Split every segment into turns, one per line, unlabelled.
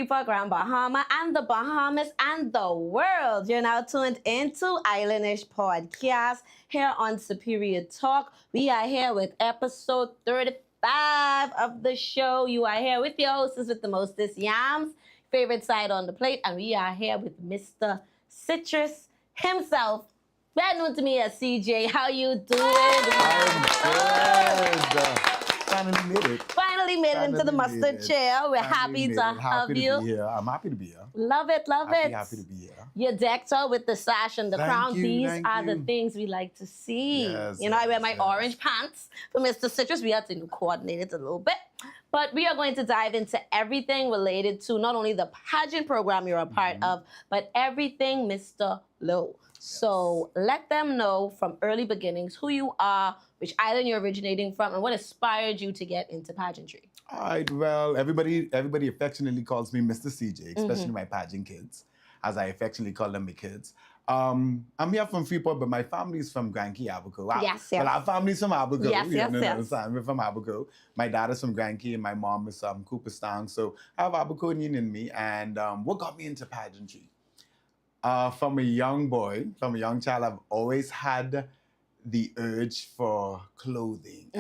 for Grand Bahama and the Bahamas and the world. You're now tuned into Islandish podcast here on Superior Talk. We are here with episode 35 of the show. You are here with your hostess with the mostest yams, favorite side on the plate, and we are here with Mr. Citrus himself. Better known to me as Ceejay. How you doing?
I'm good. Finally made it.
Finally made it into the mustard chair. We're happy to have you.
Be here. I'm happy to be here.
Love it, love it.
Happy to be here.
You're decked out with the sash and the crown. These are the things we like to see.
Yes,
you know, I wear my orange pants for Mr. Citrus. We have to coordinate it a little bit. But we are going to dive into everything related to not only the pageant program you're a part of, but everything Mr. Lowe. So let them know from early beginnings who you are, which island you're originating from, and what inspired you to get into pageantry.
All right, well, everybody affectionately calls me Mr. Ceejay, especially my pageant kids, as I affectionately call them my kids. I'm here from Freeport, but my family is from Grand Key, Abaco.
Yes.
Well, our family's from Abaco.
Yes.
We're from Abaco. My dad is from Grand Key, and my mom is from Cooperstown. So I have Abaconian in me. And what got me into pageantry? From a young child, I've always had the urge for clothing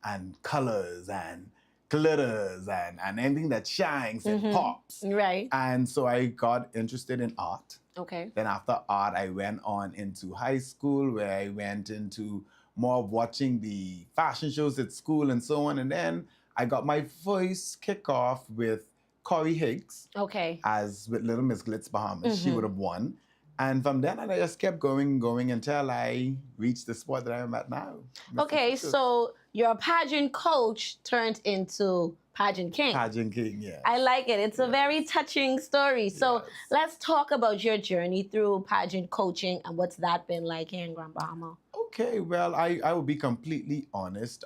and colors and glitters and anything that shines and pops.
Right.
And so I got interested in art.
Okay.
Then after art, I went on into high school, where I went into more of watching the fashion shows at school and so on. And then I got my first kickoff with Corey Higgs.
Okay.
As with Little Miss Glitz Bahamas. She would have won. And from then on, I just kept going until I reached the spot that I'm at now.
Okay, so your pageant coach turned into pageant king.
Pageant king, yeah.
I like it. It's a very touching story. So let's talk about your journey through pageant coaching and what's that been like here in Grand Bahama.
Okay, well, I will be completely honest.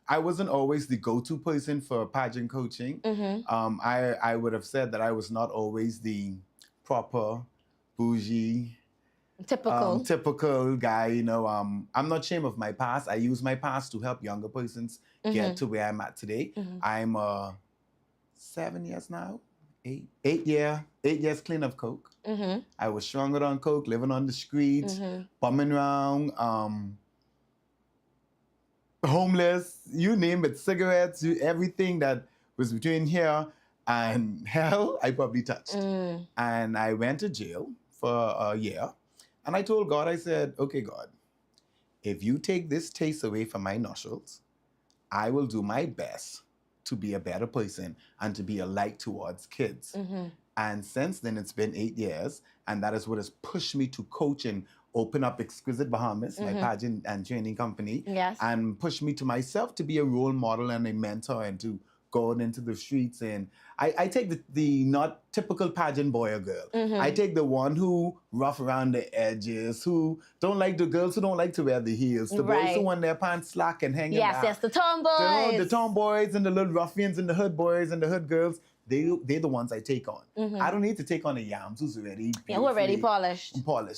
I wasn't always the go-to person for pageant coaching. I would have said that I was not always the proper, bougie, typical guy. You know, I'm not ashamed of my past. I use my past to help younger persons get to where I'm at today. I'm 7 years now, 8 years clean of coke. I was stronger on coke, living on the streets, bumming around, homeless, you name it, cigarettes, everything that was between here and hell, I probably touched. And I went to jail for a year. And I told God, I said, okay, God, if you take this taste away from my nostrils, I will do my best to be a better person and to be a light towards kids. And since then, it's been 8 years. And that is what has pushed me to coach and open up Exquisite Bahamas, my pageant and training company, and push me to myself to be a role model and a mentor and to go out into the streets. And I take the not typical pageant boy or girl. I take the one who rough around the edges, who don't like the girls who don't like to wear the heels, the boys who want their pants slack and hanging out.
Yes, the tomboys.
The tomboys and the little ruffians and the hood boys and the hood girls. They're the ones I take on. I don't need to take on a yams who's already
who already polished.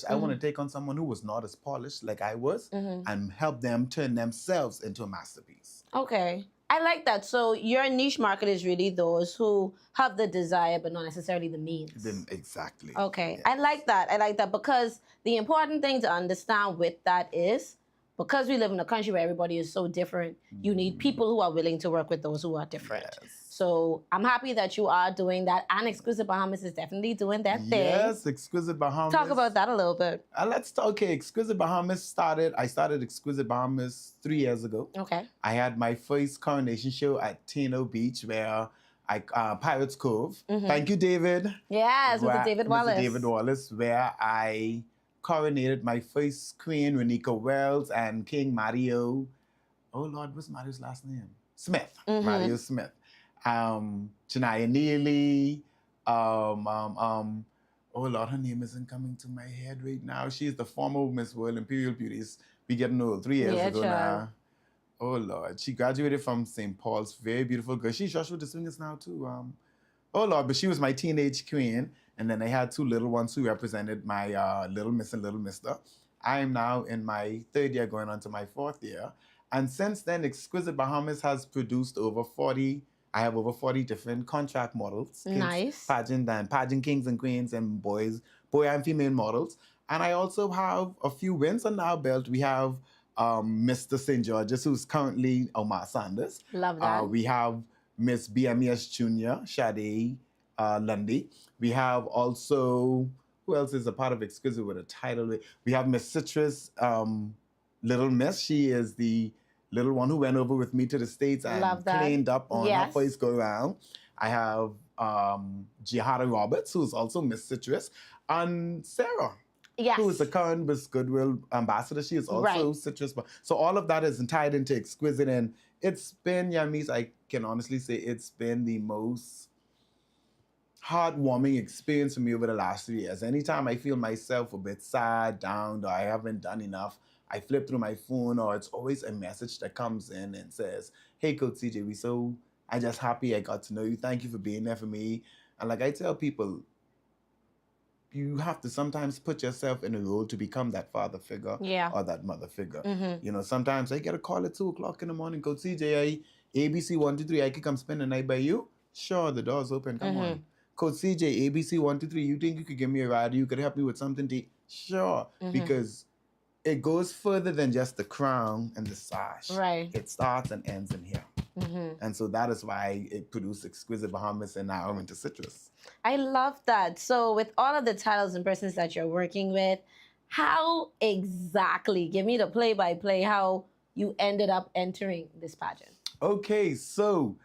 I want to take on someone who was not as polished like I was and help them turn themselves into a masterpiece.
Okay. I like that. So your niche market is really those who have the desire but not necessarily the means.
Exactly.
Okay.
Yes.
I like that because the important thing to understand with that is because we live in a country where everybody is so different, you need people who are willing to work with those who are different.
Yes.
So I'm happy that you are doing that, and Exquisite Bahamas is definitely doing that thing.
Yes, Exquisite Bahamas.
Talk about that a little bit.
Let's talk. Okay, Exquisite Bahamas I started Exquisite Bahamas 3 years ago.
Okay.
I had my first coronation show at Tino Beach, where Pirates Cove. Thank you, David.
Yes, Mr. David Wallace.
Mr. David Wallace, where I coronated my first queen, Renika Wells, and King Mario. Oh Lord, what's Mario's last name? Smith. Mario Smith. Janaya Neely. Oh Lord, her name isn't coming to my head right now. She's the former Miss World Imperial Beauties. We getting old 3 years ago now. Oh Lord, she graduated from St. Paul's. Very beautiful girl. She's Joshua the Swingers now too. Oh Lord, but she was my teenage queen. And then I had two little ones who represented my Little Miss and Little Mister. I am now in my 3rd year, going on to my 4th year. And since then, Exquisite Bahamas has produced over 40 I have over 40 different contract models,
Nice.
pageant kings and queens and boy and female models. And I also have a few wins on our belt. We have Mr. St. George's, who's currently Omar Sanders.
Love that.
We have Miss BMES Junior, Sade Lundy. We have also, who else is a part of Exquisite with a title? We have Miss Citrus, Little Miss. She is the little one who went over with me to the States and cleaned up on her first go around. I have Jihada Roberts, who's also Miss Citrus, and Sarah.
Yes.
Who is the current Miss Goodwill ambassador. She is also Citrus. So all of that is tied into Exquisite. And it's been, Yamis, I can honestly say it's been the most heartwarming experience for me over the last 3 years. Anytime I feel myself a bit sad, down, or I haven't done enough, I flip through my phone, or it's always a message that comes in and says, hey, Coach Ceejay, I'm just happy I got to know you. Thank you for being there for me. And like I tell people, you have to sometimes put yourself in a role to become that father figure or that mother figure. You know, sometimes I get a call at 2 o'clock in the morning, Coach Ceejay, ABC 123, I could come spend the night by you? Sure, the door's open, come on. Coach Ceejay, ABC 123, you think you could give me a ride? You could help me with something to eat? Sure, because it goes further than just the crown and the sash.
Right.
It starts and ends in here. And so that is why it produced Exquisite Bahamas and now into Citrus.
I love that. So with all of the titles and persons that you're working with, how exactly, give me the play-by-play, how you ended up entering this pageant?
Okay, so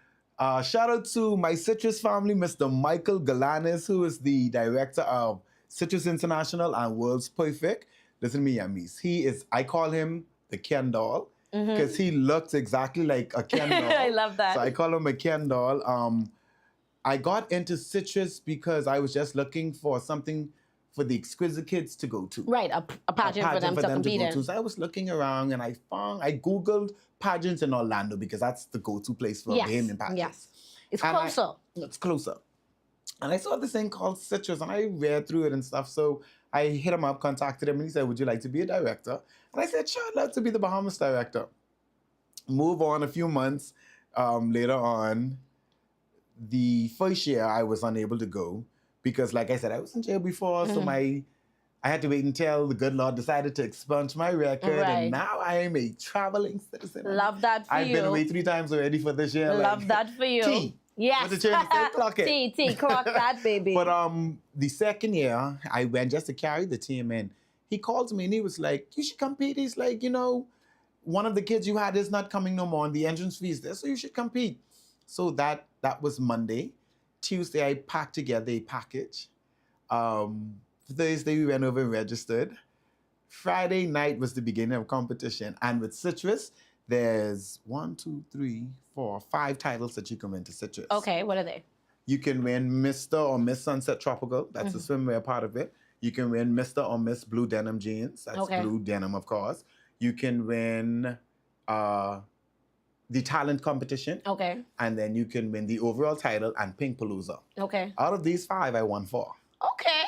shout out to my Citrus family, Mr. Michael Galanis, who is the director of Citrus International and World's Perfect. Listen to me, Yamis. I call him the Ken doll, because he looks exactly like a Ken doll.
I love that.
So I call him a Ken doll. I got into Citrus because I was just looking for something for the exquisite kids to go to.
Right, a pageant for them to compete in.
So I was looking around and I Googled pageants in Orlando because that's the go-to place for Bahamian pageants.
Yes, it's closer.
It's closer. And I saw this thing called Citrus and I read through it and stuff. So I hit him up, contacted him, and he said, would you like to be a director? And I said, sure, I'd love to be the Bahamas director. Move on a few months later on, the first year I was unable to go because, like I said, I was in jail before, so I had to wait until the good Lord decided to expunge my record, and now I am a traveling citizen.
Love that for you.
I've been away 3 times already for this year.
Love that for you.
T.
Yes.
What's the change? Clock it.
T, clock that, baby.
But the second year, I went just to carry the team, and he called me and he was like, you should compete. He's like, you know, one of the kids you had is not coming no more, and the entrance fee is there, so you should compete. So that was Monday. Tuesday, I packed together a package. Thursday, we went over and registered. Friday night was the beginning of competition. And with Citrus, there's 1, 2, 3, 4, 5 titles that you can win to Citrus.
Okay, what are they?
You can win Mr. or Miss Sunset Tropical. That's the swimwear part of it. You can win Mr. or Miss Blue Denim Jeans. That's blue denim, of course. You can win the talent competition. Okay. And then you can win the overall title and Pink Palooza. Okay. Out of these 5, I won 4. Okay.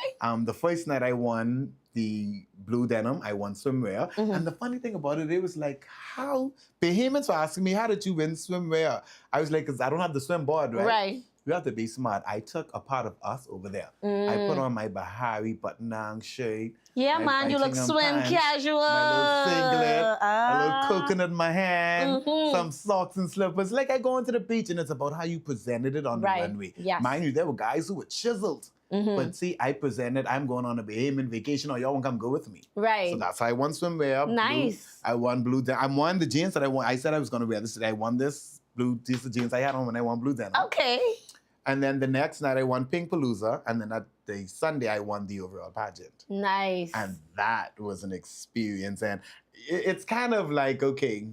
The first night I won the blue denim, I won swimwear. And the funny thing about it was like, how Bahamians were asking me, how did you win swimwear? I was like, because I don't have the swim board, right? Right. You have to be smart. I took a part of us over there. I put on my Bahari button-down shirt. Yeah, man, you look swim pants, casual. My little singlet, a little coconut in my hand, some socks and slippers. Like I go into the beach and it's about how you presented it on the runway. Yes. Mind you, there were guys who were chiseled. But see, I presented, I'm going on a Bahamian vacation or y'all want to come go with me. Right. So that's how I won swimwear. Nice. Blue. I won blue denim. I won the jeans that I won. I said I was going to wear this today. I won this blue, these are the jeans I had on when I won blue denim. Okay. And then the next night I won Pink Palooza. And then at the Sunday I won the overall pageant. Nice. And that was an experience. And it's kind of like, okay,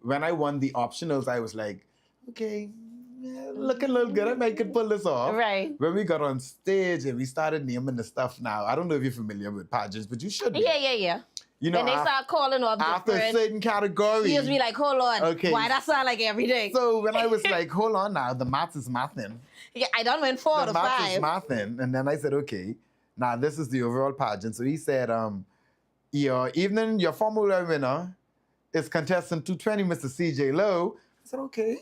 when I won the optionals, I was like, okay, yeah, looking a little good. I might could pull this off. Right. When we got on stage and we started naming the stuff now, I don't know if you're familiar with pageants, but you should be. Yeah. You know, when they start calling off after a certain category. You just be like, hold on. Okay. Why that sound like everything? So when I was like, hold on now, the maths is mathing. Yeah, I done went 4 to 5. The maths is mathing. And then I said, okay, now this is the overall pageant. So he said, your Formula winner is contestant 220, Mr. Ceejay Lowe. I said, okay.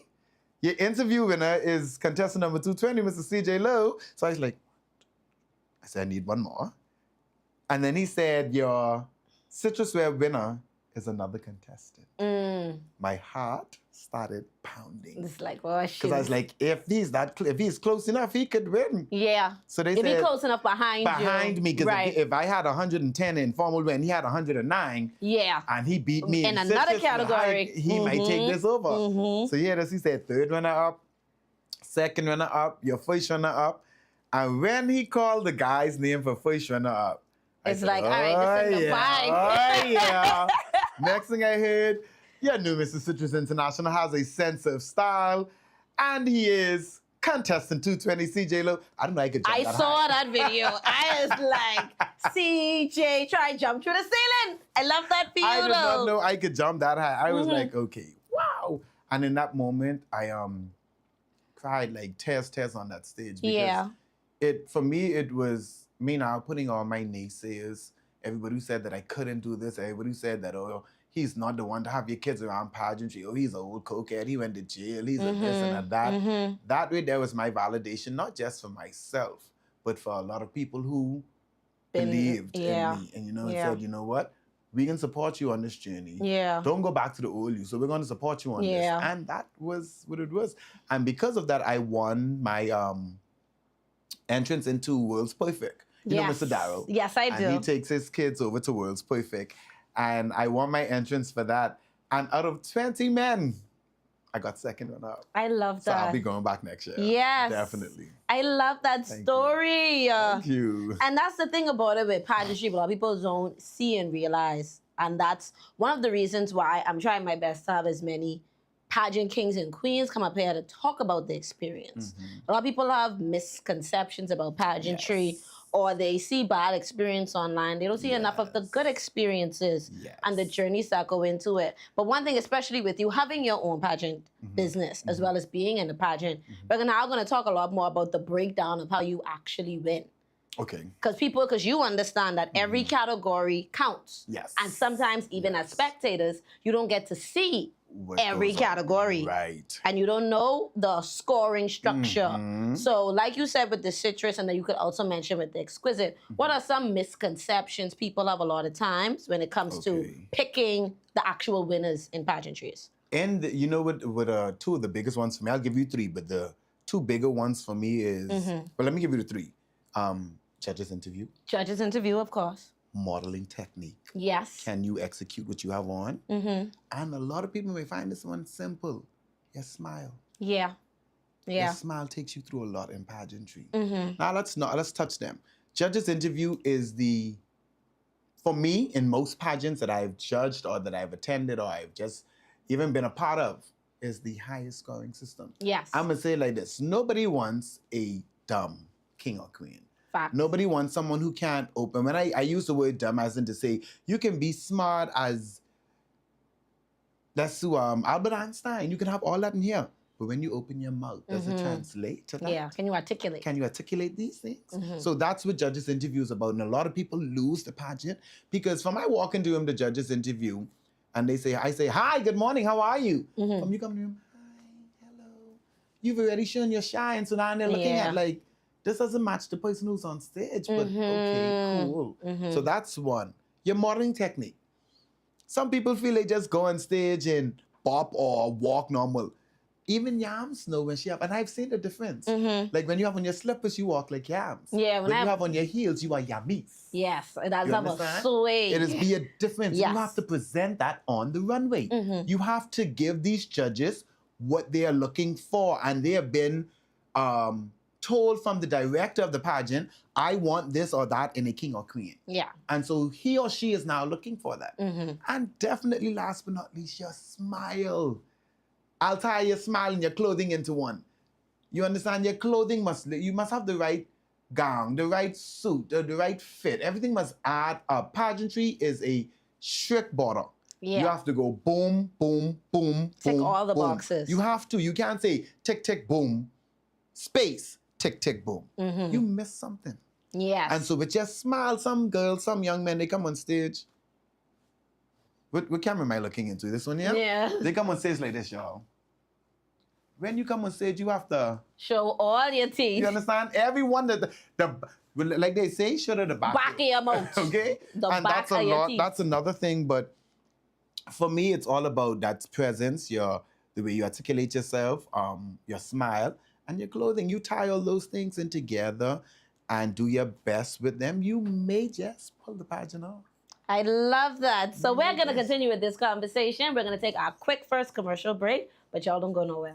your interview winner is contestant number 220, Mr. Ceejay Lowe. So I was like, I said, I need one more. And then he said, your Citrus Web winner is another contestant. My heart started pounding.
It's like, oh, shit.
Because I was like, if he's close enough, he could win.
Yeah.
So they
if
said,
he's close enough behind
me, because
right.
if I had 110 in formal win, he had 109.
Yeah.
And he beat me
in another category.
He might take this over. So yeah, he said third runner up, second runner up, your first runner up. And when he called the guy's name for first runner up,
it's said, like, all right, this is the vibe.
Oh yeah. Next thing I heard, you knew Mr. Citrus International has a sense of style, and he is contestant 220 Ceejay Lowe. I don't know I could jump that
saw
high.
that video. I was like, Ceejay, try jump through the ceiling. I love that for you,
I did not know I could jump that high. I was like, okay, wow. And in that moment, I cried like tears on that stage. Because for me, it was me now putting on my naysayers. Everybody who said that I couldn't do this, everybody who said that, oh, he's not the one to have your kids around pageantry. Oh, he's an old cokehead. He went to jail. He's a this and a that. That way, there was my validation, not just for myself, but for a lot of people who believed in me. And, said, you know what? We can support you on this journey.
Yeah.
Don't go back to the old you. So we're going to support you on this. And that was what it was. And because of that, I won my entrance into World's Perfect. You know Mr. Darryl?
Yes, I do.
And he takes his kids over to World's Perfect. And I won my entrance for that. And out of 20 men, I got second runner-up.
I love that.
So I'll be going back next year.
Yes.
Definitely.
I love that story.
Thank you.
And that's the thing about it with pageantry, a lot of people don't see and realize. And that's one of the reasons why I'm trying my best to have as many pageant kings and queens come up here to talk about the experience. A lot of people have misconceptions about pageantry, or they see bad experience online. They don't see enough of the good experiences and the journeys that go into it. But one thing, especially with you having your own pageant business, as well as being in the pageant, we're now going to talk a lot more about the breakdown of how you actually win.
Okay.
Because you understand that every category counts.
Yes.
And sometimes even as spectators, you don't get to see every category.
Right.
And you don't know the scoring structure. So like you said with the citrus, and then you could also mention with the exquisite, what are some misconceptions people have a lot of times when it comes to picking the actual winners in pageantries?
And you know what two of the biggest ones for me, I'll give you three, but the two bigger ones for me is, well, let me give you the three. Judges interview.
Judges interview, of course.
Modeling technique.
Yes.
Can you execute what you have on? And a lot of people may find this one simple. Your smile.
Yeah. Yeah.
Your smile takes you through a lot in pageantry. Now let's touch them. Judges interview is for me, in most pageants that I've judged or that I've attended or I've just even been a part of, is the highest scoring system.
Yes.
I'm gonna say it like this. Nobody wants a dumb king or queen.
Fact.
Nobody wants someone who can't open. When I use the word dumb as in to say, you can be smart as, Albert Einstein. You can have all that in here. But when you open your mouth, does it translate to that?
Yeah. Can you articulate?
Can you articulate these things? So that's what judges interview is about. And a lot of people lose the pageant because from I walk into the judges interview and I say, hi, good morning, how are you? From you come to them, hi, hello. You've already shown your shine. So now they're looking at like, this doesn't match the person who's on stage, but okay, cool. So that's one. Your modeling technique. Some people feel they just go on stage and pop or walk normal. Even yams know when she have, and I've seen the difference. Like when you have on your slippers, you walk like yams. Yeah. When you have on your heels, you are yammies.
Yes, that's a sway.
It is be a difference. You have to present that on the runway. You have to give these judges what they are looking for, and they have been told from the director of the pageant, I want this or that in a king or queen. Yeah. And so he or she is now looking for that. And definitely last but not least, your smile. I'll tie your smile and your clothing into one. You understand? Your clothing you must have the right gown, the right suit, the right fit. Everything must add up. Pageantry is a strict border. Yeah. You have to go boom, boom, boom,
tick
boom,
all the
boom.
boxes.
You have to. You can't say tick, tick, boom, space, tick, tick, boom. You miss something. Yes. And so with your smile, some girls, some young men, they come on stage. What camera am I looking into? This one, yeah? Yeah. They come on stage like this, y'all. when you come on stage, you have to
Show all your teeth.
You understand? Everyone like they say, show the back
Back of your mouth.
okay?
The
And
back
that's a
of your
lot.
teeth.
That's another thing. But for me, it's all about that presence, the way you articulate yourself, your smile, and your clothing. You tie all those things in together and do your best with them. You may just pull the pageant off.
I love that. So we're going to
Yes.
continue with this conversation. We're going to take our quick first commercial break, but y'all don't go nowhere.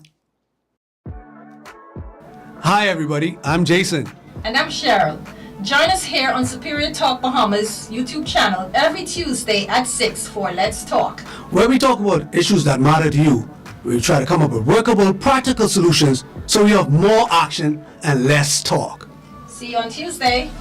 Hi, everybody. I'm Jason.
And I'm Cheryl. Join us here on Superior Talk Bahamas YouTube channel every Tuesday at 6 for Let's Talk.
Where we talk about issues that matter to you. We try to come up with workable, practical solutions so we have more action and less talk.
See you on Tuesday.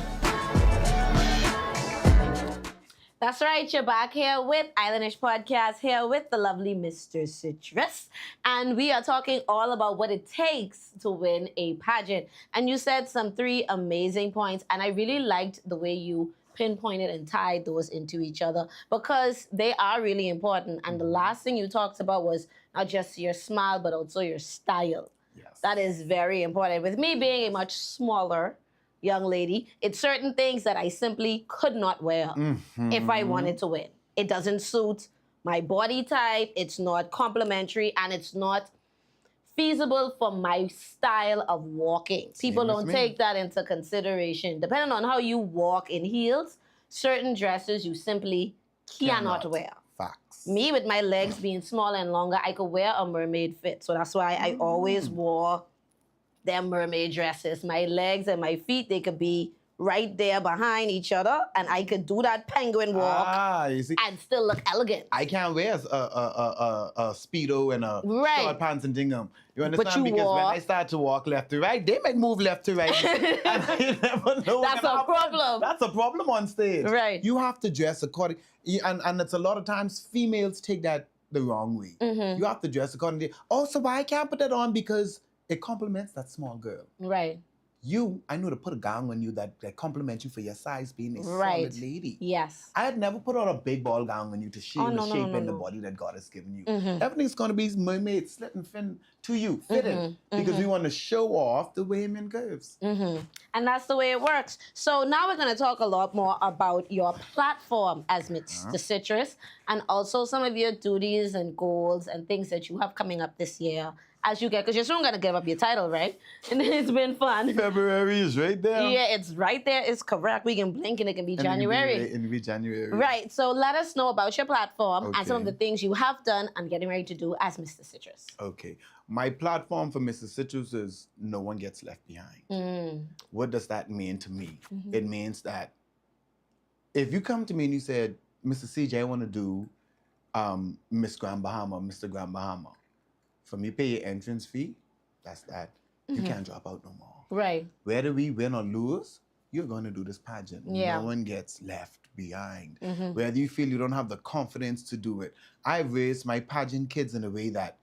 That's right, you're back here with Islandish Podcast, here with the lovely Mr. Citrus. And we are talking all about what it takes to win a pageant. And you said some 3 amazing points, and I really liked the way you pinpointed and tied those into each other because they are really important. And the last thing you talked about was not just your smile, but also your style.
Yes.
That is very important. With me being a much smaller young lady, it's certain things that I simply could not wear if I wanted to win. It doesn't suit my body type, it's not complimentary, and it's not feasible for my style of walking. People
with
don't
me.
take that into consideration. Depending on how you walk in heels, certain dresses you simply cannot wear.
Facts.
Me, with my legs being smaller and longer, I could wear a mermaid fit. So that's why I always wore them mermaid dresses. My legs and my feet, they could be right there behind each other, and I could do that penguin walk
You see,
and still look elegant.
I can't wear a Speedo and a
Right.
short pants and dingham. You understand?
you
Because when
walk-
I start to walk left to right, they might move left to right. And you never know what's
That's
gonna
a
happen.
problem.
That's a problem on stage.
Right.
You have to dress according. And it's a lot of times females take that the wrong way.
Mm-hmm.
You have to dress accordingly. Oh, so why I can't put that on? Because it compliments that small girl.
Right.
I know to put a gown on you that compliments you for your size being a
Right.
solid lady.
Yes.
I had never put on a big ball gown on you to show
Oh,
the
no,
shape
no,
and the
no.
body that God has given you.
Mhm.
Everything's going to be mermaid, slit and fin to you, fitted. Because we want to show off the women curves.
Mm-hmm. And that's the way it works. So now we're going to talk a lot more about your platform as Mr. Citrus, and also some of your duties and goals and things that you have coming up this year as you get, because you're soon going to give up your title, right? And it's been fun.
February is right there.
Yeah, it's right there. It's correct. We can blink and it can be January.
It can be January.
Right. So let us know about your platform and some of
Okay.
the things you have done and getting ready to do as Mr. Citrus.
Okay. My platform for Mrs. Citrus is no one gets left behind.
Mm.
What does that mean to me?
Mhm.
It means that if you come to me and you said, Mr. Ceejay, I want to do Miss Grand Bahama, Mr. Grand Bahama. For me, pay your entrance fee, that's that. You can't drop out no more.
Right.
Whether we win or lose, you're going to do this pageant.
Yeah.
No one gets left behind.
Mhm.
Whether you feel you don't have the confidence to do it. I've raised my pageant kids in a way that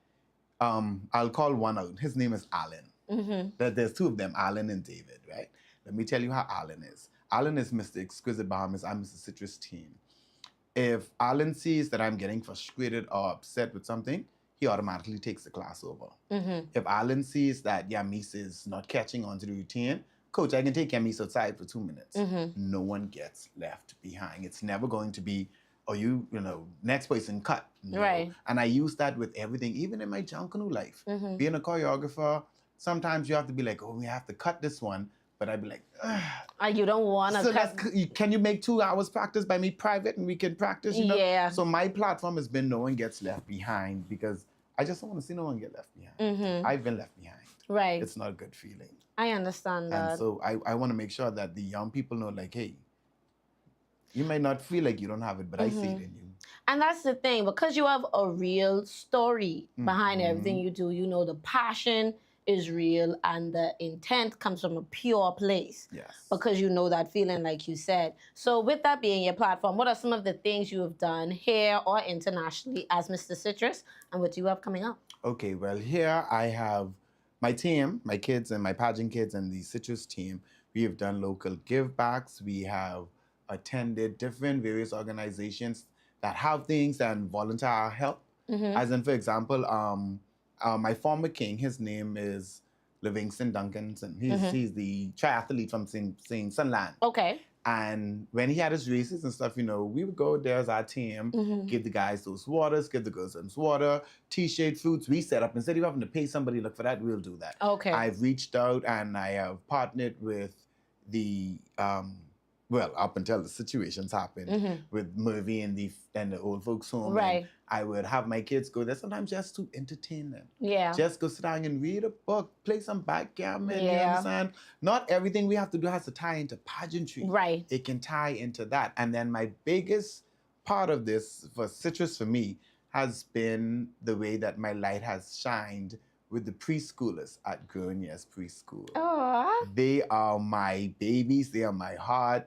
I'll call one out. His name is Alan.
Mm-hmm.
There's 2 of them, Alan and David, right? Let me tell you how Alan is. Alan is Mr. Exquisite Bahamas. I'm Mr. Citrus team. If Alan sees that I'm getting frustrated or upset with something, he automatically takes the class over.
Mm-hmm.
If Alan sees that Yamis is not catching on to the routine, coach, I can take Yamis outside for 2 minutes.
Mm-hmm.
No one gets left behind. It's never going to be, oh, you know, next person cut. No.
Right.
And I use that with everything, even in my Junkanoo life.
Mm-hmm.
Being a choreographer, sometimes you have to be like, oh, we have to cut this one. But I'd be like, ugh.
You don't want to
So
cut.
can you make 2 hours practice by me private and we can practice, you know?
Yeah.
So my platform has been no one gets left behind because I just don't want to see no one get left behind.
Mm-hmm.
I've been left behind.
Right.
It's not a good feeling.
I understand that.
And so I want to make sure that the young people know, like, hey, you might not feel like you don't have it, but I see it in you.
And that's the thing, because you have a real story behind
Mhm.
everything you do, you know the passion is real and the intent comes from a pure place.
Yes.
Because you know that feeling, like you said. So with that being your platform, what are some of the things you have done here or internationally as Mr. Citrus, and what do you have coming up?
Okay, well, here I have my team, my kids and my pageant kids and the Citrus team. We have done local give backs. We have attended different various organizations that have things and volunteer help.
Mm-hmm.
As in, for example, my former king, his name is Livingston Duncanson. He's the triathlete from St. Sunland.
Okay.
And when he had his races and stuff, you know, we would go there as our team, give the guys those waters, give the girls some water, t-shirt, fruits. We set up. Instead of having to pay somebody to look for that, we'll do that.
Okay.
I've reached out and I have partnered with the, well, up until the situations happened with Murphy and the old folks home.
Right.
I would have my kids go there sometimes just to entertain them.
Yeah.
Just go sit down and read a book, play some backgammon, you
Yeah.
understand? Not everything we have to do has to tie into pageantry.
Right.
It can tie into that. And then my biggest part of this for Citrus for me has been the way that my light has shined with the preschoolers at Grown Years Preschool.
Aw.
They are my babies. They are my heart.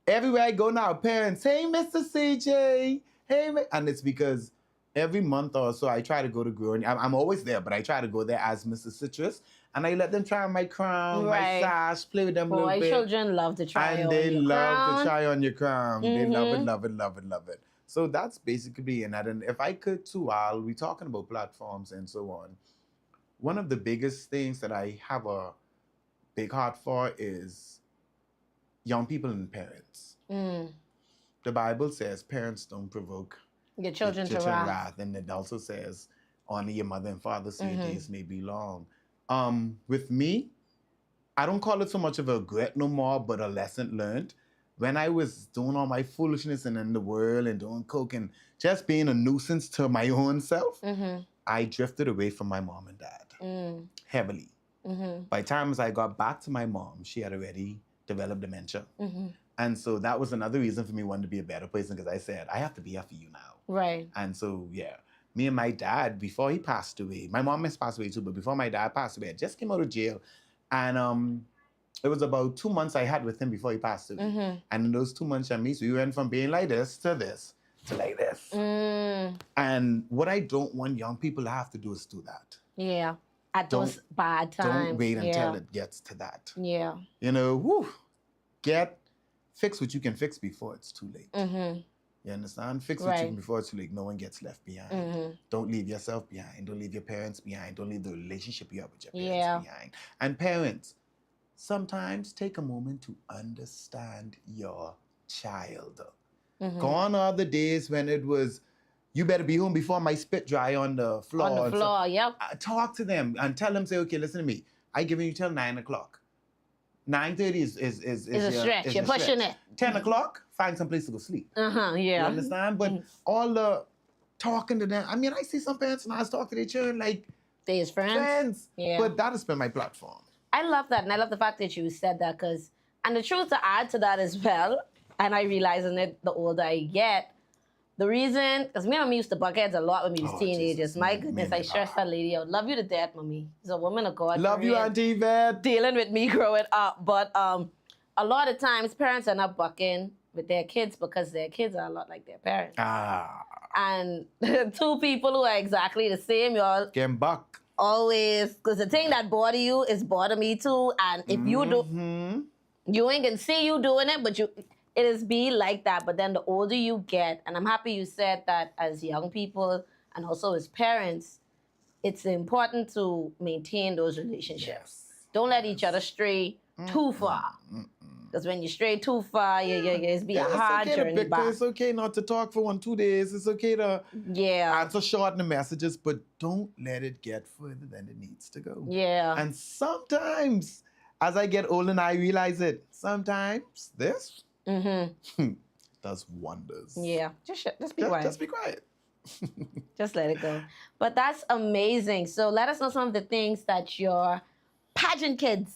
Everywhere I go now, parents, hey, Mr. Ceejay, hey, and it's because every month or so I try to go to Grown. I'm always there, but I try to go there as Mr. Citrus, and I let them try on my crown,
Right.
my sash, play with them a
Boy,
little bit.
children love to try
And
on
they
your
love
crown.
to try on your crown. They love it,
Mhm.
love it, love it, love it. So that's basically in that. And if I could too, while we're talking about platforms and so on, one of the biggest things that I have a big heart for is young people and parents.
Mm.
The Bible says parents don't provoke
Your children to
children
wrath.
and it also says honor your mother and father so
Mhm.
your days may be long. With me, I don't call it so much of a regret no more, but a lesson learned. When I was doing all my foolishness and in the world and doing coke and just being a nuisance to my own self,
Mm-hmm.
I drifted away from my mom and dad heavily.
Mm-hmm.
By the time as I got back to my mom, she had already developed dementia.
Mm-hmm.
And so that was another reason for me wanting to be a better person because I said, I have to be here for you now.
Right.
And so, yeah, me and my dad, before he passed away, my mom has passed away too, but before my dad passed away, I just came out of jail. And it was about 2 months I had with him before he passed away.
Mm-hmm.
And in those 2 months, Shamis, we went from being like this to like this.
Mm.
And what I don't want young people to have to do is do that.
Yeah. At those bad times.
Don't wait until
Yeah.
it gets to that.
Yeah.
You know, fix what you can fix before it's too late.
Mm-hmm.
You understand? Fix what you
Right.
can before it's too late. No one gets left behind.
Mm-hmm.
Don't leave yourself behind. Don't leave your parents behind. Don't leave the relationship you have with your parents
Yeah.
behind. And parents, sometimes take a moment to understand your child.
Mm-hmm.
Gone are the days when it was, you better be home before my spit dry on the floor.
On the
and so-
floor, yep.
talk to them and tell them, say, okay, listen to me. I giving you till 9 o'clock. 9:30 is
It's a stretch. You're pushing it.
10 o'clock, find some place to go sleep.
Uh-huh.
You
Yeah.
understand? But all the talking to them, I mean, I see some parents and I talk to their children like
They is friends.
friends.
Yeah.
But that has been my platform.
I love that, and I love the fact that you said that, because, and the truth to add to that as well, and I realizing it the older I get, the reason, because me and mommy used to buck heads a lot when we was
Oh,
teenagers.
Jesus,
My
me
goodness,
and
I
my
stressed
God.
that lady out. Love you to death, mommy. She's a woman of God.
Love
for
you,
real.
Auntie Yvette.
Dealing with me growing up, but a lot of times parents are not bucking with their kids because their kids are a lot like their parents.
Ah,
And two people who are exactly the same, y'all
getting buck.
always, because the thing that bother you is bother me too. And if you do,
Mhm.
you ain't gonna see you doing it, but it is be like that. But then the older you get, and I'm happy you said that as young people and also as parents, it's important to maintain those relationships.
Yes.
Don't let each other stray too far. Because when you stray too far, it's be a hard
it's okay
journey
to bicker.
back.
It's okay not to talk for 1-2 days. It's okay to
Yeah,
answer short in the messages, but don't let it get further than it needs to go.
yeah.
And sometimes, as I get older and I realize it, sometimes this
Mm-hmm.
does wonders.
Yeah, just be
Just,
quiet.
just be quiet.
Just let it go. But that's amazing. So let us know some of the things that your pageant kids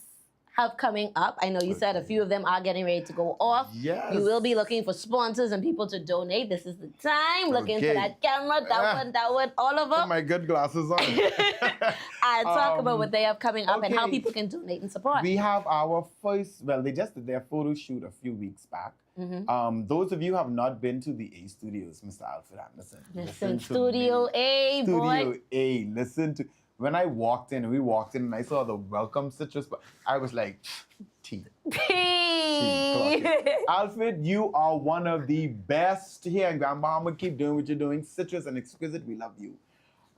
have coming up. I know you said a few of them are getting ready to go off.
Yes.
You will be looking for sponsors and people to donate. This is the time. Look into
Okay.
that camera, that one, all of
Put
them.
my good glasses on.
And talk about what they have coming up and how
okay.
people can donate and support.
We have our first, well, they just did their photo shoot a few weeks back.
Mhm.
Those of you who have not been to the A Studios, Mr. Alfred Anderson.
Listen,
to
Studio
me.
A,
Studio
boy.
A, listen to, when I walked in, and I saw the welcome citrus, but I was like, tea. Alfred, you are one of the best here in Grand Bahama. Keep doing what you're doing. Citrus and Exquisite, we love you.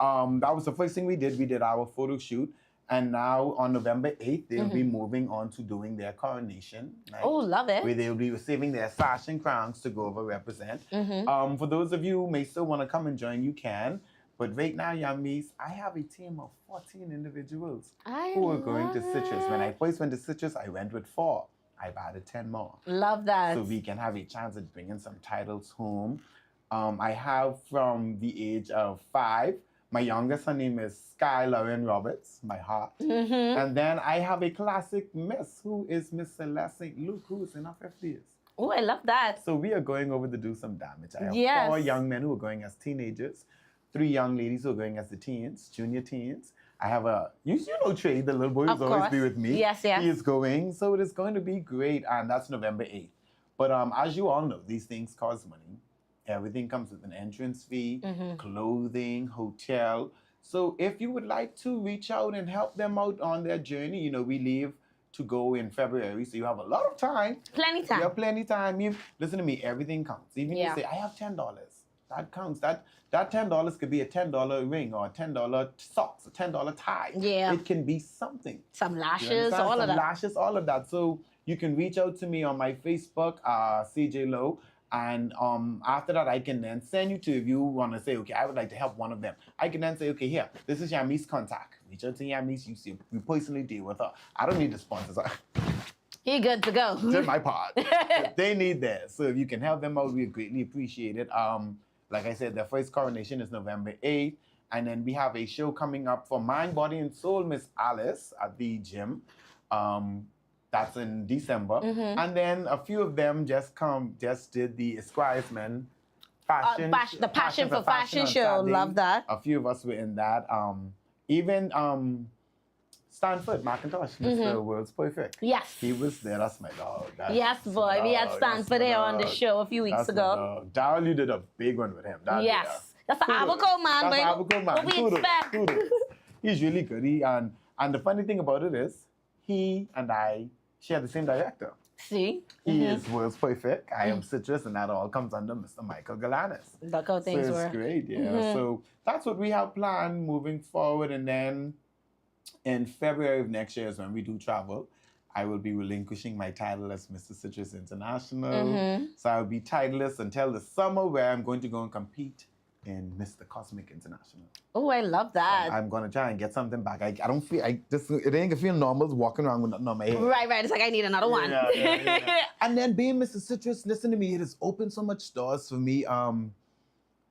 That was the first thing we did. We did our photo shoot. And now on November 8th, they'll be moving on to doing their coronation night.
Oh, love it.
Where they'll be receiving their sash and crowns to go over represent. For those of you who may still want to come and join, you can. But right now, Yummies, I have a team of 14 individuals who are going to Citrus. When I first went to Citrus, I went with 4. I've added 10 more.
Love that.
So we can have a chance at bringing some titles home. I have from the age of 5, my youngest, her name is Sky Lauren Roberts, my heart. And then I have a classic miss, who is Miss Celeste St. Luke, who's in her 50s.
Oh, I love that.
So we are going over to do some damage. I have
Yes.
4 young men who are going as teenagers, 3 young ladies who are going as the teens, junior teens. I have you know Trey, the little boy who's always be with me.
Yes, yes.
He is going, so it is going to be great, and that's November 8th. But as you all know, these things cost money. Everything comes with an entrance fee, clothing, hotel. So if you would like to reach out and help them out on their journey, you know, we leave to go in February, so you have a lot of time.
Plenty time.
You have plenty time. Listen to me, everything counts. Even if you say, I have $10, that counts. That $10 could be a $10 ring or a $10 socks, a $10 tie.
Yeah.
It can be something.
Some
You
lashes,
understand?
all of that.
Lashes, all of that. So you can reach out to me on my Facebook, Ceejay Lowe. And after that, I can then send you to, if you want to say, okay, I would like to help one of them. I can then say, okay, here, this is Yami's contact. Reach out to Yami's. You personally deal with her. I don't need the sponsors.
You're good to go.
Did my part. They need theirs. So if you can help them out, we greatly appreciate it. Like I said, their first coronation is November 8th. And then we have a show coming up for Mind, Body, and Soul, Miss Alice at the gym. That's in December. And then a few of them just did the Esquires Men fashion.
The Passion for Fashion
on
show.
Saturday.
Love that.
A few of us were in that. Even Stanford McIntosh, Mr. World's Perfect.
Yes.
He was there. That's my dog.
Yes, boy. We had Stanford here on the show a few weeks ago.
Darryl, you did a big one with him.
Yes. That's an Abaco man,
That's
boy.
an Abaco man.
What we
Kudos,
expect.
kudos. He's really good. And the funny thing about it is, he and I share the same director.
See?
He is World's Perfect. I am Citrus, and that all comes under Mr. Michael Galanis.
Look how things
so
were.
it's great, yeah. So that's what we have planned moving forward. And then in February of next year is when we do travel. I will be relinquishing my title as Mr. Citrus International. So I'll be titleless until the summer, where I'm going to go and compete in Mr. Cosmic International.
Oh, I love that.
I'm gonna try and get something back. I don't feel, it ain't gonna feel normal walking around with nothing on my head.
Right. It's like I need another one.
Yeah. And then being Mr. Citrus, listen to me, it has opened so much doors for me.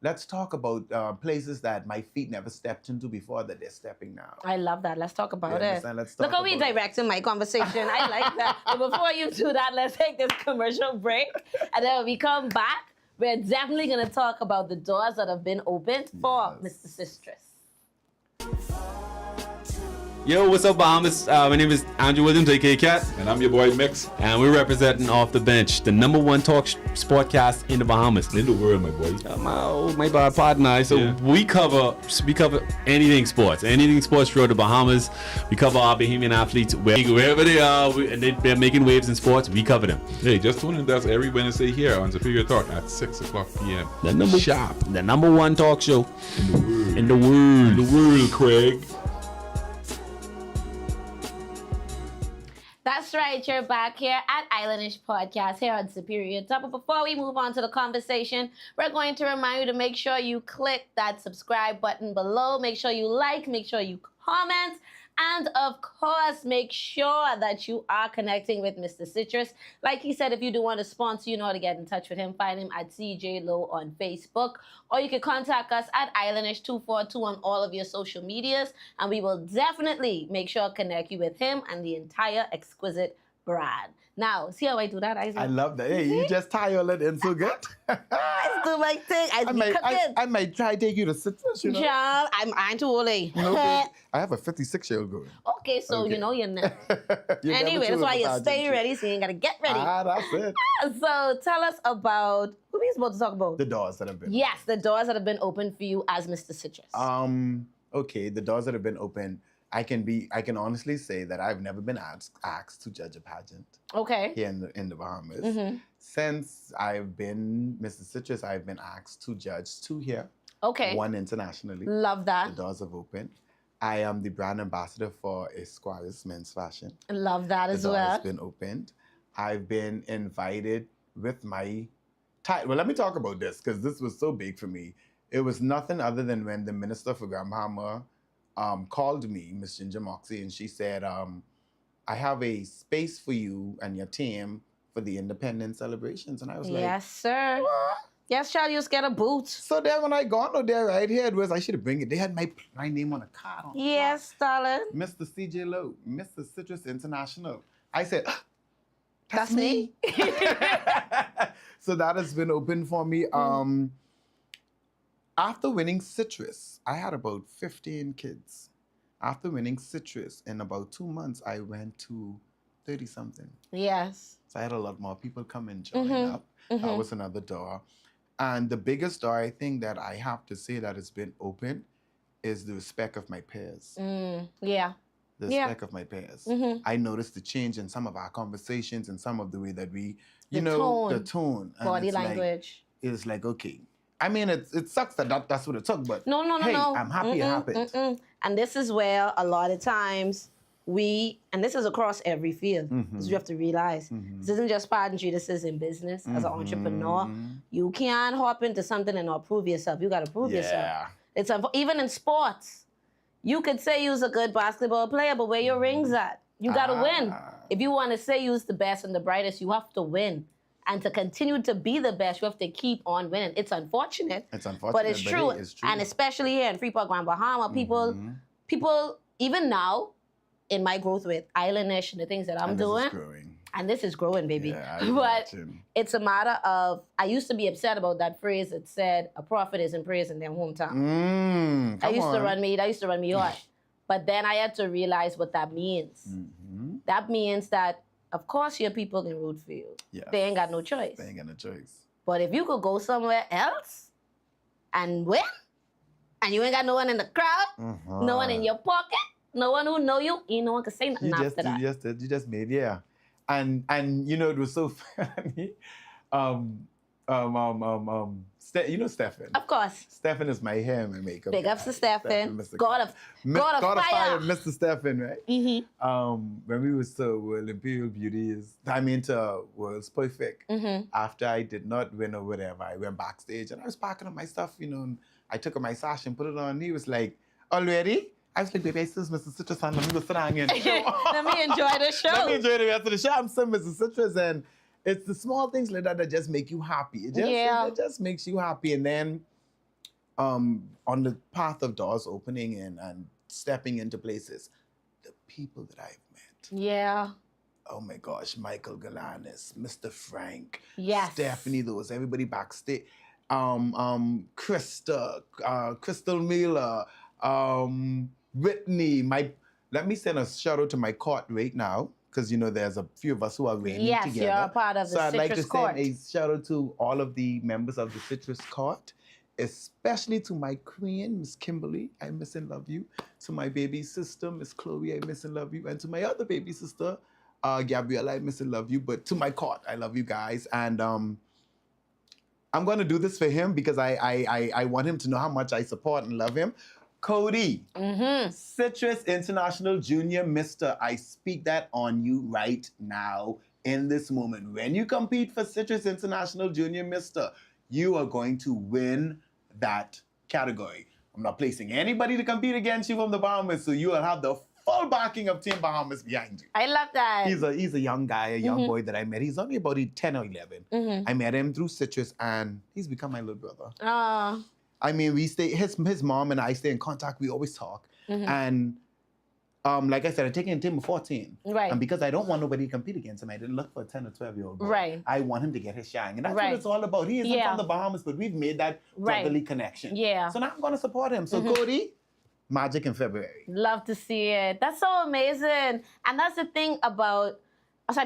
Let's talk about places that my feet never stepped into before that they're stepping now.
I love that. Let's talk about
You
it.
understand? Let's talk
Look how we
about it.
directing my conversation. I like that. But before you do that, let's take this commercial break. And then when we come back, we're definitely going to talk about the doors that have been opened for Mr. Citrus.
Yo, what's up, Bahamas? My name is Andrew Williams, aka Cat,
And I'm your boy Mix.
and we're representing Off the Bench, the #1 talk sportcast in the Bahamas.
In the world, my boy.
My bad partner. So
Yeah.
we cover anything sports throughout the Bahamas. We cover our Bahamian athletes wherever they are, and they're making waves in sports. We cover them.
Hey, just tune in. That's every Wednesday here on Superior Talk at 6 o'clock p.m. Sharp.
The #1 talk show in the
In the world, Craig.
That's right, you're back here at Islandish Podcast here on Superior Top. But before we move on to the conversation, we're going to remind you to make sure you click that subscribe button below. Make sure you like, make sure you comment, and of course, make sure that you are connecting with Mr. Citrus. Like he said, if you do want to sponsor, you know how to get in touch with him. Find him at CJ Lowe on Facebook, or you can contact us at Islandish242 on all of your social medias, and we will definitely make sure to connect you with him and the entire exquisite brand. Now, see how I do that, Isaac?
I love that. Hey, you just tie all that in so good.
I do my thing.
I might try to take you to Citrus, you know.
Child, I'm too old.
You know, I have a 56-year-old going.
Okay, so
Okay.
you know you're not.
You never
Anyway,
choose
that's why
a
you
sergeant,
stay
you.
ready, so you ain't gotta get ready.
That's it.
So tell us about who we supposed to talk about.
The doors that have been.
Yes, the doors that have been opened for you as Mr. Citrus.
Okay, the doors that have been open. I can honestly say that I've never been asked to judge a pageant
Okay.
here in the Bahamas.
Mm-hmm.
Since I've been Mr. Citrus, I've been asked to judge 2 here
Okay.
one internationally.
Love
The
that.
doors have opened. I am the brand ambassador for Esquires Men's Fashion.
Love that
The
as
door
well.
has been opened. I've been invited with my title. Well, let me talk about this because this was so big for me. It was nothing other than when the Minister for Grand Bahama called me, Miss Ginger Moxie, and she said, I have a space for you and your team for the independence celebrations. And I was like,
Yes, sir.
what?
Yes, child, you just get a boot.
So then when I got out there right here, it was, I should have bring it. They had my name on a card. On
Yes, darling.
Mr. Ceejay Lowe, Mr. Citrus International. I said,
That's me.
So that has been open for me. After winning Citrus, I had about 15 kids. After winning Citrus, in about 2 months, I went to 30-something.
Yes.
So I had a lot more people come and join up. That was another door. And the biggest door, I think, that I have to say that has been open is the respect of my peers.
Yeah.
The
Yeah.
respect of my peers. I noticed the change in some of our conversations and some of the way that we,
The
the tone. And
Body
it's like-
language.
it's like, okay. I mean, it sucks that's what it took, but
No.
hey, I'm happy it happened.
And this is where a lot of times and this is across every field, because you have to realize this isn't just pageantry, this is in business. As an entrepreneur, you can't hop into something and not prove yourself. You got to prove yourself. It's even in sports. You could say you're a good basketball player, but where your rings at? You got to win. If you want to say you're the best and the brightest, you have to win. And to continue to be the best, you have to keep on winning. It's unfortunate.
It's unfortunate,
but it's true.
It is true.
And especially here in Freeport, Grand Bahama, people, even now, in my growth with Islandish and the things that I'm
And
doing,
this is growing.
and this is growing, baby.
Yeah, I
but
imagine.
it's a matter of, I used to be upset about that phrase that said, a prophet isn't praised in their hometown. I used to run me hard. But then I had to realize what that means. That means that, of course, your people in Rootfield,
Yes.
they ain't got no choice.
They ain't got no choice.
But if you could go somewhere else and win, and you ain't got no one in the crowd, no one in your pocket, no one who know you, ain't no one can say nothing after that.
You just made, yeah. And it was so funny. You know Stephen?
Of course.
Stephen is my hair and my makeup
Big
guy.
ups to Stephen.
Mr.
God of fire.
Mr. Stephen, right? When we was to World Imperial Beauty to World's Perfect. After I did not win or whatever, I went backstage and I was packing up my stuff, and I took my sash and put it on. He was like, already? I was like, baby, I still Mr. Citrus and let me go sit down again.
Let me enjoy the show.
Let me enjoy the rest of the show. I'm still Mr. Citrus, and it's the small things like that that just make you happy. It just makes you happy. And then on the path of doors opening and stepping into places, the people that I've met.
Yeah.
Oh my gosh, Michael Galanis, Mr. Frank,
Yes.
Stephanie, everybody backstage. Krista, Crystal Miller, Whitney. Let me send a shout out to my court right now, because there's a few of us who are reigning together.
Yes, you're a part of the
So I'd like to
Citrus Court.
send a shout out to all of the members of the Citrus Court, especially to my queen, Miss Kimberly, I miss and love you. To my baby sister, Miss Chloe, I miss and love you. And to my other baby sister, Gabriella, I miss and love you. But to my court, I love you guys. And I'm going to do this for him because I want him to know how much I support and love him. Cody, Citrus International Junior Mister, I speak that on you right now in this moment. When you compete for Citrus International Junior Mister, you are going to win that category. I'm not placing anybody to compete against you from the Bahamas, so you will have the full backing of Team Bahamas behind you.
I love that.
He's a young guy, a young boy that I met. He's only about 10 or 11. I met him through Citrus, and he's become my little brother. I mean, we stay. His mom and I stay in contact. We always talk, and like I said, I taken him at 14.
Right.
And because I don't want nobody to compete against him, I didn't look for a 10 or 12-year-old boy.
Right.
I want him to get his shine, and that's
Right.
what it's all about. He isn't
Yeah.
from the Bahamas, but we've made that
Right.
brotherly connection.
Yeah.
So now I'm going to support him. So Cody, Magic in February.
Love to see it. That's so amazing. And that's the thing about,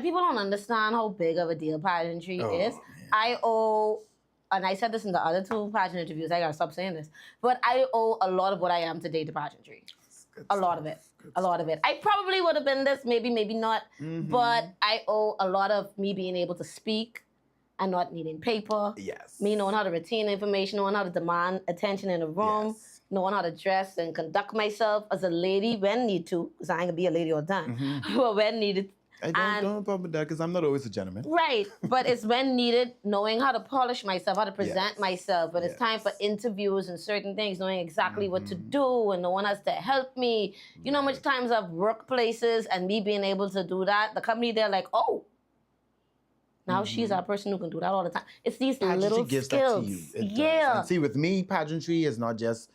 people don't understand how big of a deal pageantry is.
man.
I owe, and I said this in the other 2 pageant interviews, I gotta stop saying this, but I owe a lot of what I am today to pageantry. A lot of it. A lot of it. I probably would have been this, maybe not, but I owe a lot of me being able to speak and not needing paper.
Yes.
Me knowing how to retain information, knowing how to demand attention in a room,
Yes.
knowing how to dress and conduct myself as a lady when need to, because I ain't gonna be a lady all the time, but when needed.
I don't have a problem with that because I'm not always a gentleman.
Right, but it's when needed, knowing how to polish myself, how to present
Yes.
myself. When it's time for
Yes.
interviews and certain things, knowing exactly what to do, and no one has to help me. You know how much times I've worked places and me being able to do that, the company, they're like, oh, now she's our person who can do that all the time. It's these
Pageantry
little
gives
skills.
that to you. It does.
Yeah.
And see, with me, pageantry is not just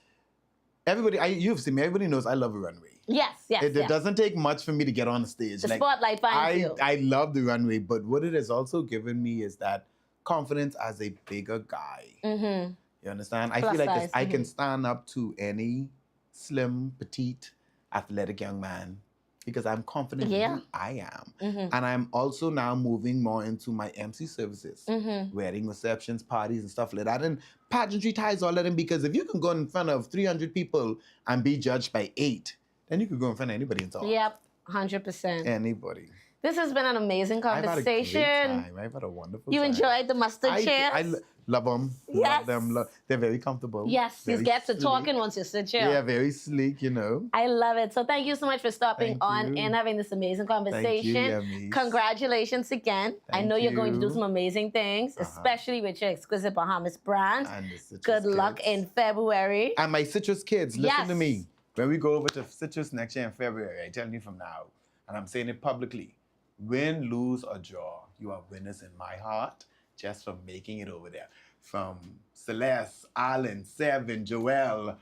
everybody. You've seen me. Everybody knows I love a runway.
Yes, yes,
It
yes.
doesn't take much for me to get on the stage.
The spotlight finds you.
I love the runway, but what it has also given me is that confidence as a bigger guy.
Mm-hmm.
You understand? I
Plus
feel like
size,
I can stand up to any slim, petite, athletic young man because I'm confident in
Yeah.
who I am.
Mm-hmm.
And I'm also now moving more into my MC services,
Mm-hmm.
wedding receptions, parties, and stuff like that. And pageantry ties all that in because if you can go in front of 300 people and be judged by 8, then you could go in front of anybody and talk.
Yep, 100%.
Anybody.
This has been an amazing
I've had a great
conversation.
time. I've had a wonderful
You
time.
enjoyed the mustard chairs?
I love them.
Yes.
Love them. They're very comfortable.
Yes, you
very
get to
sleek.
talking once you sit here.
Yeah, very sleek, you know.
I love it. So thank you so much for stopping
Thank
on
you.
and having this amazing conversation.
Yummies.
Congratulations again. I
Thank
know you're going to do
you.
some amazing things, especially with your exquisite Bahamas brand.
And the Citrus
Good luck
Kids.
in February.
And my Citrus kids, listen to
Yes.
me. When we go over to Citrus next year in February, I'm telling you from now, and I'm saying it publicly, win, lose, or draw, you are winners in my heart just for making it over there. From Celeste, Alan, Seven, Joelle,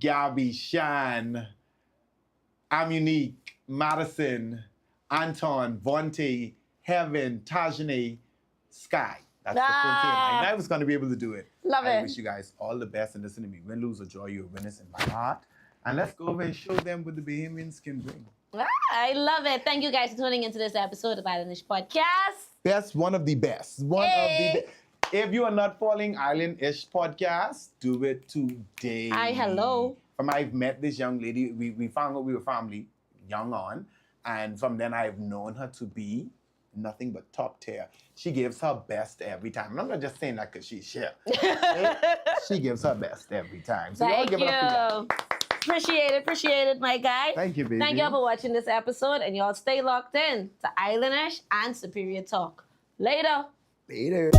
Gabby, Shan, Amunique, Madison, Anton, Vontae, Heaven, Tajane, Sky. That's the full team.
Ah.
I was going to be able to do it.
Love
I
it.
wish you guys all the best and listen to me. Win, lose, or draw, you're winners in my heart. And let's go over and show them what the Bahamians can bring.
Ah, I love it. Thank you guys for tuning into this episode of Islandish Podcast.
Best, one of the best. One
Hey.
of the best. If you are not following Islandish Podcast, do it today.
Hi, hello.
From I've met this young lady, we found out we were family young on, and from then I've known her to be nothing but top tier. She gives her best every time. And I'm not just saying that because she's here. She gives her best every time. So y'all
Thank
give it up for y'all.
Appreciate it, my guy.
Thank you, baby.
Thank y'all for watching this episode, and y'all stay locked in to Islandish and Superior Talk. Later.
Later.